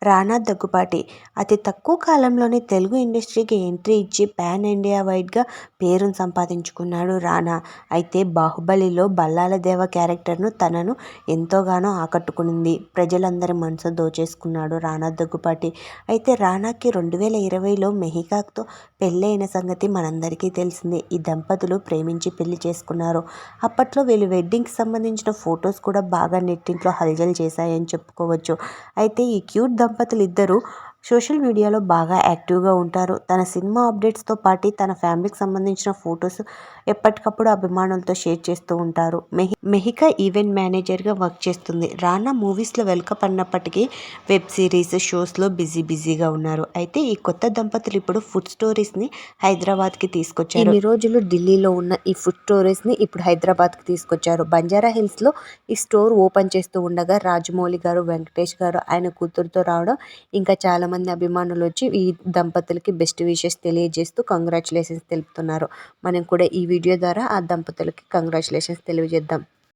రానా దగ్గుపాటి అతి తక్కువ కాలంలోనే తెలుగు ఇండస్ట్రీకి ఎంట్రీ ఇచ్చి పాన్ ఇండియా వైడ్గా పేరును సంపాదించుకున్నాడు రానా. అయితే బాహుబలిలో బల్లాల దేవ క్యారెక్టర్ను తనను ఎంతోగానో ఆకట్టుకునింది. ప్రజలందరి మనసు దోచేసుకున్నాడు రానా దగ్గుపాటి. అయితే రానాకి 2020లో మెహికాతో పెళ్ళైన సంగతి మనందరికీ తెలిసిందే. ఈ దంపతులు ప్రేమించి పెళ్లి చేసుకున్నారు. అప్పట్లో వీళ్ళు వెడ్డింగ్కి సంబంధించిన ఫొటోస్ కూడా బాగా నెట్టింట్లో హల్చల్ చేశాయని చెప్పుకోవచ్చు. అయితే ఈ క్యూట్ దంపతులు ఇద్దరు సోషల్ మీడియాలో బాగా యాక్టివ్గా ఉంటారు. తన సినిమా అప్డేట్స్తో పాటు తన ఫ్యామిలీకి సంబంధించిన ఫొటోస్ ఎప్పటికప్పుడు అభిమానులతో షేర్ చేస్తూ ఉంటారు. మెహిక ఈవెంట్ మేనేజర్గా వర్క్ చేస్తుంది. రానా మూవీస్లో వెల్కమ్ అన్నప్పటికీ వెబ్ సిరీస్ షోస్లో బిజీగా ఉన్నారు. అయితే ఈ కొత్త దంపతులు ఇప్పుడు ఫుడ్ స్టోరీస్ని హైదరాబాద్కి తీసుకొచ్చారు. ఇన్ని రోజులు ఢిల్లీలో ఉన్న ఈ ఫుడ్ స్టోరీస్ని ఇప్పుడు హైదరాబాద్కి తీసుకొచ్చారు. బంజారా హిల్స్లో ఈ స్టోర్ ఓపెన్ చేస్తూ ఉండగా రాజమౌళి గారు, వెంకటేష్ గారు, ఆయన కూతురుతో రావడం, ఇంకా చాలామంది అభిమానులు వచ్చి ఈ దంపతులకి బెస్ట్ విషెస్ తెలియజేస్తూ కంగ్రాచులేషన్స్ తెలుపుతున్నారు. మనం కూడా ఈ వీడియో ద్వారా ఆ దంపతులకి కంగ్రాచులేషన్స్ తెలియజేద్దాం.